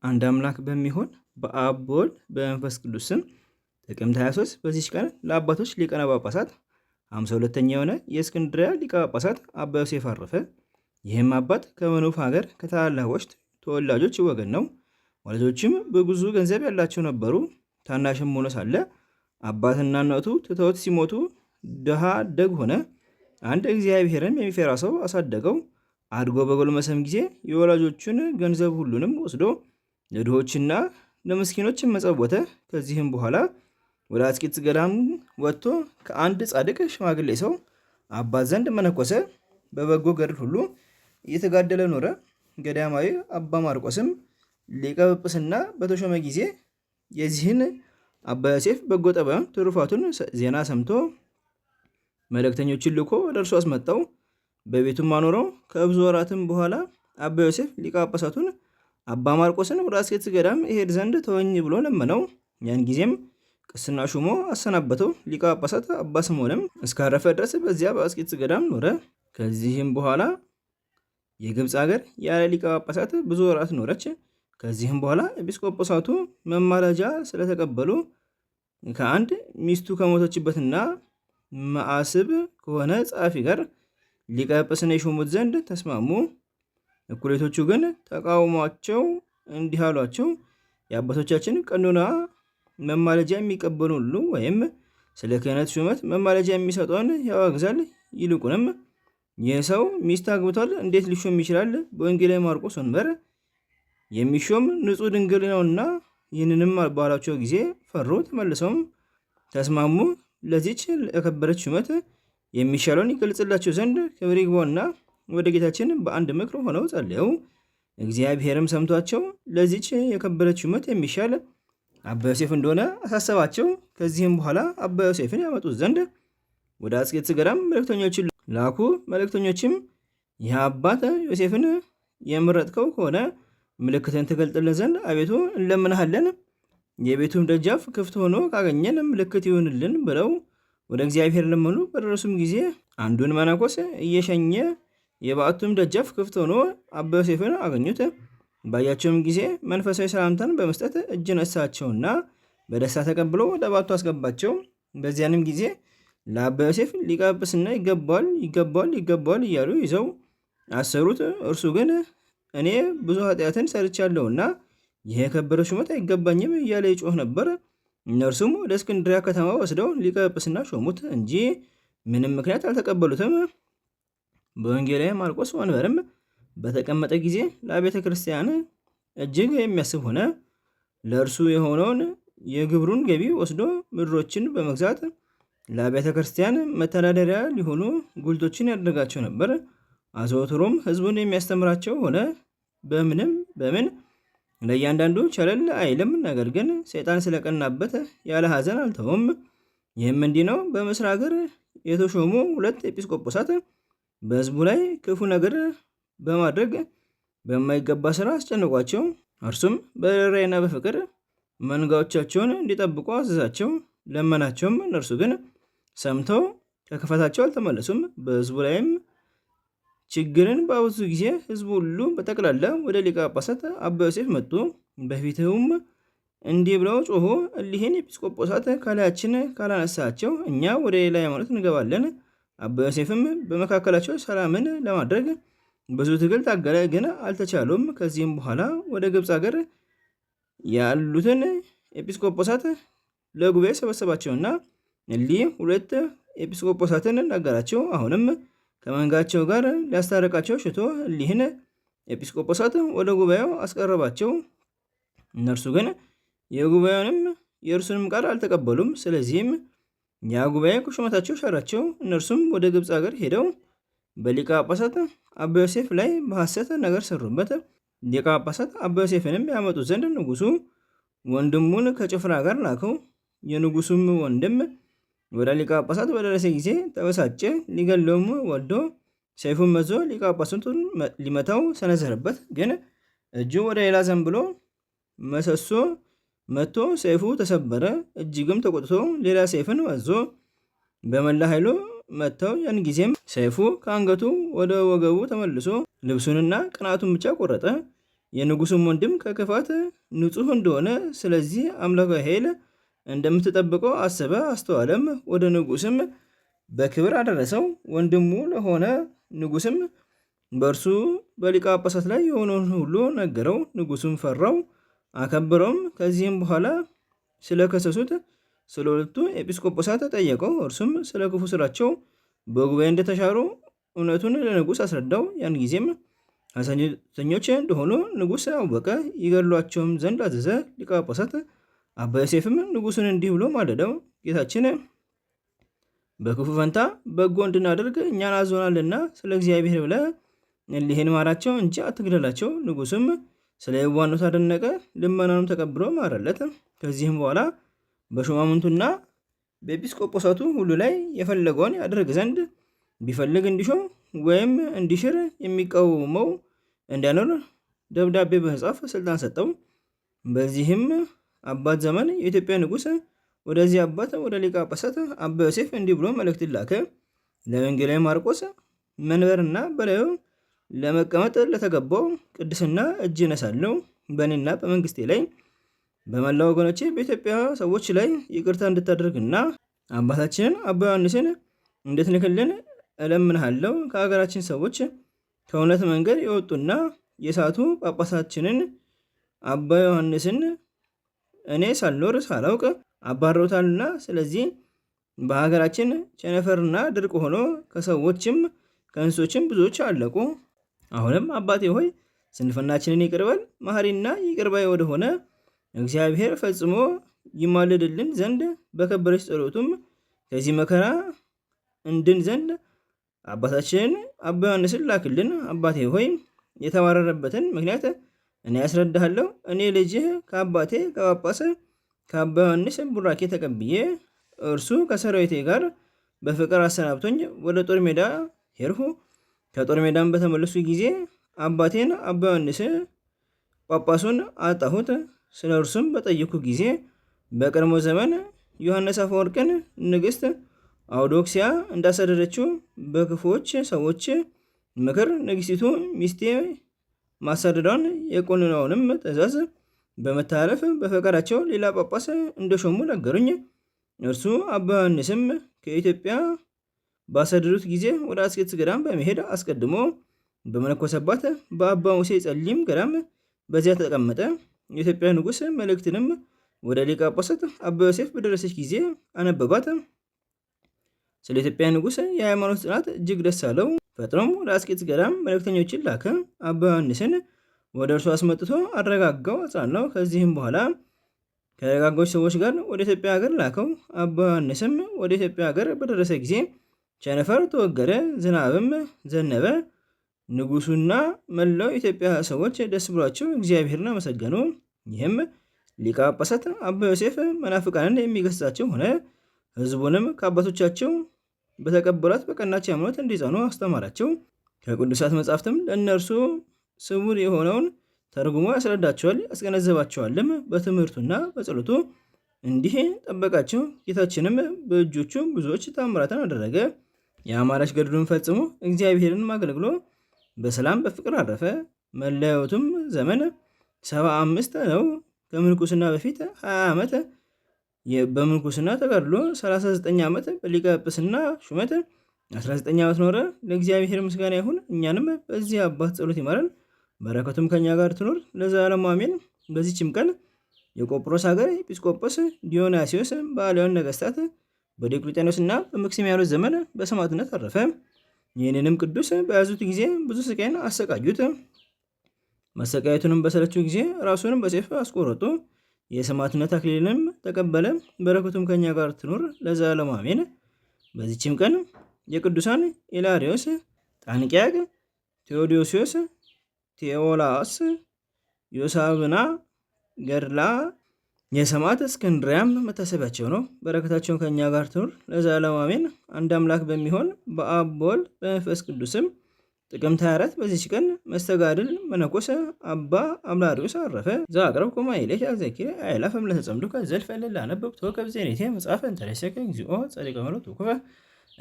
አንድ አምላክ በሚሆን በአብ በወልድ በመንፈስ ቅዱስ ስም ጥቅምት 23 በዚች ቀን ለአባቶች ሊቃነ ጳጳሳት 52ኛ የሆነ የእስክንድርያ ሊቀ ጳጳሳት አባ ዮሴፍ አረፈ። ይህም አባት ከመኑፍ ሀገር ከታላላቆች ተወላጆች ወገን ነው። ወላጆችም በብዙ ገንዘብ ያላቸው ነበሩ። ታናሽም ሆኖ ሳለ አባትና እናቱ ትተውት ሲሞቱ ድሃ አደግ ሆነ። አንድ እግዚአብሔርን የሚፈራ ሰው አሳደገው። አድጎ በጎልመሰም ጊዜ የወላጆቹን ገንዘብ ሁሉንም ወስዶ ለድሆችና ለምስኪኖች መጸወተ። ከዚህም በኋላ ወደ አስቄጥስ ገዳም ወጥቶ ከአንድ ጻድቅ ሽማግሌ ሰው አባት ዘንድ መነኮሰ። በበጎ ገድል ሁሉ እየተጋደለ ኖረ። ገዳማዊ አባ ማርቆስም ሊቀ ጵጵስና በተሾመ ጊዜ የዚህን አባ ዮሴፍ በጎ ጠባዩን ትሩፋቱን ዜና ሰምቶ መልእክተኞችን ልኮ ወደ እርሱ አስመጣው። በቤቱም አኖረው። ከብዙ ወራትም በኋላ አባ ዮሴፍ ሊቀ ጳጳሳቱን አባ ማርቆስን ወደ አስቄጥስ ገዳም ይሄድ ዘንድ ተወኝ ብሎ ለመነው። ያን ጊዜም ቅስና ሹሞ አሰናበተው። ሊቀ ጳጳሳት አባ ስምዖንም እስካረፈ ድረስ በዚያ በአስቄጥስ ገዳም ኖረ። ከዚህም በኋላ የግብፅ ሀገር ያለ ሊቀ ጳጳሳት ብዙ ወራት ኖረች። ከዚህም በኋላ ኤጲስቆጶሳቱ መማለጃ ስለተቀበሉ ከአንድ ሚስቱ ከሞተችበትና መዓስብ ከሆነ ጸሐፊ ጋር ሊቀ ጵጵስና የሾሙት ዘንድ ተስማሙ። እኩሌቶቹ ግን ተቃውሟቸው እንዲህ አሏቸው። የአባቶቻችን ቀኖና መማለጃ የሚቀበሉ ሁሉ ወይም ስለ ክህነት ሹመት መማለጃ የሚሰጠውን ያወግዛል። ይልቁንም ይህ ሰው ሚስት አግብቷል፣ እንዴት ሊሾም ይችላል? በወንጌላዊ ማርቆስ ወንበር የሚሾም ንጹሕ ድንግል ነውና። ይህንንም ባሏቸው ጊዜ ፈሩ። ተመልሰውም ተስማሙ። ለዚች የከበረች ሹመት የሚሻለውን ይገልጽላቸው ዘንድ ክብር ይግባውና ወደ ጌታችን በአንድ ምክር ሆነው ጸልየው እግዚአብሔርም ሰምቷቸው ለዚች የከበረች ሹመት የሚሻል አባ ዮሴፍ እንደሆነ አሳሰባቸው። ከዚህም በኋላ አባ ዮሴፍን ያመጡት ዘንድ ወደ አስቄጥስ ገዳም መልእክተኞችን ላኩ። መልእክተኞችም ይህ አባት ዮሴፍን የምረጥከው ከሆነ ምልክትን ትገልጥልን ዘንድ አቤቱ እንለምንሃለን፣ የቤቱም ደጃፍ ክፍት ሆኖ ካገኘን ምልክት ይሁንልን ብለው ወደ እግዚአብሔር ለመኑ። በደረሱም ጊዜ አንዱን መነኮስ እየሸኘ የበዓቱም ደጃፍ ክፍት ሆኖ አባ ዮሴፍን አገኙት። ባያቸውም ጊዜ መንፈሳዊ ሰላምታን በመስጠት እጅ ነሳቸውና በደስታ ተቀብሎ ወደ በዓቱ አስገባቸው። በዚያንም ጊዜ ለአባ ዮሴፍ ሊቀ ጵጵስና ይገባዋል ይገባዋል ይገባዋል እያሉ ይዘው አሰሩት። እርሱ ግን እኔ ብዙ ኃጢአትን ሰርቻለሁና ይህ የከበረ ሹመት አይገባኝም እያለ ይጮህ ነበር። እነርሱም ወደ እስክንድርያ ከተማ ወስደው ሊቀ ጵጵስና ሾሙት እንጂ ምንም ምክንያት አልተቀበሉትም። በወንጌላዊ ማርቆስ ወንበርም በተቀመጠ ጊዜ ለቤተ ክርስቲያን እጅግ የሚያስብ ሆነ። ለእርሱ የሆነውን የግብሩን ገቢ ወስዶ ምድሮችን በመግዛት ለቤተ ክርስቲያን መተዳደሪያ ሊሆኑ ጉልቶችን ያደርጋቸው ነበር። አዘወትሮም ሕዝቡን የሚያስተምራቸው ሆነ። በምን ለእያንዳንዱ ቸለል አይልም። ነገር ግን ሰይጣን ስለቀናበት ያለ ሐዘን አልተውም። ይህም እንዲህ ነው። በምስር ሀገር የተሾሙ 2 ኤጲስቆጶሳት በሕዝቡ ላይ ክፉ ነገር በማድረግ በማይገባ ስራ አስጨንቋቸው። እርሱም በርኅራኄና በፍቅር መንጋዎቻቸውን እንዲጠብቁ አዘዛቸው፣ ለመናቸውም። እነርሱ ግን ሰምተው ከክፋታቸው አልተመለሱም። በሕዝቡ ላይም ችግርን ባበዙ ጊዜ ሕዝቡ ሁሉ በጠቅላላ ወደ ሊቀ ጳጳሳት አባ ዮሴፍ መጡ። በፊትም እንዲህ ብለው ጮሆ፣ እሊህን ኤጲስቆጶሳት ካላያችን ካላነሳቸው እኛ ወደ ሌላ ሃይማኖት እንገባለን። አባ ዮሴፍም በመካከላቸው ሰላምን ለማድረግ ብዙ ትግል ታገለ፣ ግን አልተቻሉም። ከዚህም በኋላ ወደ ግብፅ ሀገር ያሉትን ኤጲስቆጶሳት ለጉባኤ ሰበሰባቸውና እሊህ 2 ኤጲስቆጶሳትን ነገራቸው። አሁንም ከመንጋቸው ጋር ሊያስታርቃቸው ሽቶ እሊህን ኤጲስቆጶሳት ወደ ጉባኤው አስቀረባቸው። እነርሱ ግን የጉባኤውንም የእርሱንም ቃል አልተቀበሉም። ስለዚህም ያ ጉባኤ ከሹመታቸው ሻራቸው። እነርሱም ወደ ግብፅ ሀገር ሄደው በሊቀ ጳጳሳት አባ ዮሴፍ ላይ በሐሰት ነገር ሰሩበት። ሊቀ ጳጳሳት አባ ዮሴፍንም ያመጡት ዘንድ ንጉሱ ወንድሙን ከጭፍራ ጋር ላከው። የንጉሱም ወንድም ወደ ሊቀ ጳጳሳት በደረሰ ጊዜ ተበሳጨ። ሊገለውም ወዶ ሰይፉን መዞ ሊቀ ጳጳሳቱን ሊመታው ሰነዘረበት። ግን እጁ ወደ ሌላ ዘንብሎ መሰሶ መቶ ሰይፉ ተሰበረ። እጅግም ተቆጥቶ ሌላ ሰይፍን መዞ በመላ ኃይሉ መታው። ያን ጊዜም ሰይፉ ከአንገቱ ወደ ወገቡ ተመልሶ ልብሱንና ቅናቱን ብቻ ቆረጠ። የንጉሱም ወንድም ከክፋት ንጹሕ እንደሆነ ስለዚህ አምላካዊ ኃይል እንደምትጠብቀው አሰበ አስተዋለም። ወደ ንጉስም በክብር አደረሰው። ወንድሙ ለሆነ ንጉስም በእርሱ በሊቀ ጳጳሳት ላይ የሆነውን ሁሉ ነገረው። ንጉሱም ፈራው አከበረውም። ከዚህም በኋላ ስለከሰሱት ስለ ሁለቱ ኤጲስቆጶሳት ጠየቀው። እርሱም ስለ ክፉ ስራቸው በጉባኤ እንደተሻሩ እውነቱን ለንጉስ አስረዳው። ያን ጊዜም ሐሰተኞች እንደሆኑ ንጉስ አወቀ። ይገድሏቸውም ዘንድ አዘዘ። ሊቀ ጳጳሳት አባ ዮሴፍም ንጉሱን እንዲህ ብሎ ማለደው፣ ጌታችን በክፉ ፈንታ በጎ እንድናደርግ እኛን አዞናልና ስለ እግዚአብሔር ብለህ እሊህን ማራቸው እንጂ አትግደላቸው። ንጉስም ስለ የዋህነቱ አደነቀ። ልመናንም ተቀብሎ ማረለት። ከዚህም በኋላ በሹማምንቱና በኤጲስቆጶሳቱ ሁሉ ላይ የፈለገውን ያደርግ ዘንድ ቢፈልግ እንዲሾም ወይም እንዲሽር የሚቃወመው እንዲያኖር ደብዳቤ በመጻፍ ስልጣን ሰጠው። በዚህም አባት ዘመን የኢትዮጵያ ንጉስ ወደዚህ አባት ወደ ሊቀ ጳጳሳት አባ ዮሴፍ እንዲህ ብሎ መልእክት ላከ። ለወንጌላዊ ማርቆስ መንበርና በላዩ ለመቀመጥ ለተገባው ቅድስና እጅ እነሳለሁ። በእኔና በመንግስቴ ላይ በመላ ወገኖቼ በኢትዮጵያ ሰዎች ላይ ይቅርታ እንድታደርግና አባታችንን አባ ዮሐንስን እንድትልክልን እለምንሃለሁ። ከሀገራችን ሰዎች ከእውነት መንገድ የወጡና የሳቱ ጳጳሳችንን አባ ዮሐንስን እኔ ሳልኖር ሳላውቅ አባረውታልና ስለዚህ በሀገራችን ቸነፈርና ድርቅ ሆኖ ከሰዎችም ከእንስሶችም ብዙዎች አለቁ። አሁንም አባቴ ሆይ ስንፍናችንን ይቅርበል። መሐሪና ይቅርባይ ወደሆነ እግዚአብሔር ፈጽሞ ይማልድልን ዘንድ በከበረች ጸሎቱም ከዚህ መከራ እንድን ዘንድ አባታችንን አባ ዮሐንስን ላክልን። አባቴ ሆይ የተባረረበትን ምክንያት እኔ ያስረዳሃለሁ። እኔ ልጅህ ከአባቴ ከጳጳስ ከአባ ዮሐንስ ቡራኬ ተቀብዬ እርሱ ከሰራዊቴ ጋር በፍቅር አሰናብቶኝ ወደ ጦር ሜዳ ሄድሁ። ከጦር ሜዳም በተመለሱ ጊዜ አባቴን አባ ዮሐንስ ጳጳሱን አጣሁት። ስለ እርሱም በጠየኩ ጊዜ በቀድሞ ዘመን ዮሐንስ አፈወርቅን ንግሥት አውዶክሲያ እንዳሰደደችው በክፉዎች ሰዎች ምክር ንግሥቲቱ ሚስቴ ማሳደዷን የቆንናውንም ትእዛዝ በመተላለፍ በፈቃዳቸው ሌላ ጳጳስ እንደሾሙ ነገሩኝ። እርሱ አባ ዮሐንስም ከኢትዮጵያ ባሰደዱት ጊዜ ወደ አስኬትስ ገዳም በመሄድ አስቀድሞ በመነኮሰባት በአባ ሙሴ ጸሊም ገዳም በዚያ ተቀመጠ። የኢትዮጵያ ንጉሥ መልእክትንም ወደ ሊቀ ጳጳሳት አባ ዮሴፍ በደረሰች ጊዜ አነበባት። ስለ ኢትዮጵያ ንጉሥ የሃይማኖት ጽናት እጅግ ደስ አለው። ፈጥኖም ወደ አስኬትስ ገዳም መልእክተኞችን ላከ። አባ ዮሐንስን ወደ እርሱ አስመጥቶ አረጋጋው፣ አጽናናው። ከዚህም በኋላ ከረጋጋዎች ሰዎች ጋር ወደ ኢትዮጵያ ሀገር ላከው። አባ ዮሐንስም ወደ ኢትዮጵያ ሀገር በደረሰ ጊዜ ቸነፈር ተወገደ፣ ዝናብም ዘነበ። ንጉሱና መላው ኢትዮጵያ ሰዎች ደስ ብሏቸው እግዚአብሔርን አመሰገኑ። ይህም ሊቀ ጳጳሳት አባ ዮሴፍ መናፍቃንን የሚገሥጻቸው ሆነ። ሕዝቡንም ከአባቶቻቸው በተቀበሏት በቀናች ሃይማኖት እንዲጸኑ አስተማራቸው። ከቅዱሳት መጻሕፍትም ለእነርሱ ስውር የሆነውን ተርጉሞ ያስረዳቸዋል፣ ያስገነዘባቸዋልም። በትምህርቱና በጸሎቱ እንዲህ ጠበቃቸው። ጌታችንም በእጆቹ ብዙዎች ታምራትን አደረገ። የአማራች ገድሉን ፈጽሞ እግዚአብሔርን አገልግሎ በሰላም በፍቅር አረፈ። መለያየቱም ዘመን 75 ነው። ከምንኩስና በፊት 20 ዓመት በምንኩስና ተጋድሎ 39 ዓመት በሊቀ ጵጵስና ሹመት 19 ዓመት ኖረ። ለእግዚአብሔር ምስጋና ይሁን፣ እኛንም በዚህ አባት ጸሎት ይማረን፣ በረከቱም ከኛ ጋር ትኖር ለዘላለሙ አሜን። በዚህችም ቀን የቆጵሮስ ሀገር ኤጲስቆጶስ ዲዮናስዮስ በአልያውን ነገስታት በዲዮቅልጥያኖስና በመክሲሚያኖስ ዘመን በሰማዕትነት አረፈ። ይህንንም ቅዱስ በያዙት ጊዜ ብዙ ስቃይን አሰቃዩት። መሰቃየቱንም በሰለችው ጊዜ ራሱንም በሰይፍ አስቆረጡ። የሰማዕትነት አክሊልንም ተቀበለ። በረከቱም ከኛ ጋር ትኖር ለዘላለሙ አሜን። በዚችም ቀን የቅዱሳን ኢላሪዮስ፣ ጣንቅያቅ፣ ቴዎዶሲዮስ፣ ቴዎላስ፣ ዮሳብና ገድላ የሰማዕት እስክንድርያም መታሰቢያቸው ነው። በረከታቸውን ከኛ ጋር ትኑር ለዘላለሙ አሜን። አንድ አምላክ በሚሆን በአብ በወልድ በመንፈስ ቅዱስም ጥቅምት 24 በዚች ቀን መስተጋድል መነኮስ አባ አምላሪዮስ አረፈ። ዘአቅረብኩ ማኅሌተ አዘኪረ አእላፈ እምለተጸምዱከ ዘልፈ እለ አነበብኩ ከብዜኔቴ መጽሐፈ እንተርእሰከ እግዚኦ ጸሪቀ መሎት ውኩፈ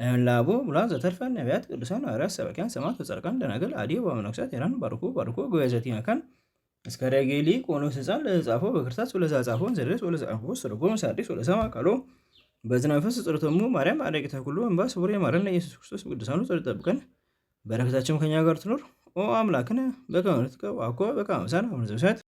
እምላቡ ሙላን ዘተርፈ ነቢያት ቅዱሳን ሐዋርያት ሰባክያን ሰማዕታት ወጻድቃን ደናግል አድኅ ወመነኮሳት ሄራን ባርኩ ጉባኤ ዘቲመካን እስከ ረጌሊ ቆኖስ ሕፃን ለጻፈው በክርታስ ወለዛ ጻፈውን ዘደስ ወለጻፎ ሰርጎም ሳዲስ ወለሰማ ቃሎ በዝነ መንፈስ ጸሎተሙ ማርያም አረቂተ ኩሉ እንባ ስቡር የማረን ኢየሱስ ክርስቶስ ቅዱሳኑ ጸሎት ጠብቀን በረከታቸው ከኛ ጋር ትኖር ኦ አምላክነ በከመ ንትቀው አኮ በከመ አምሳነ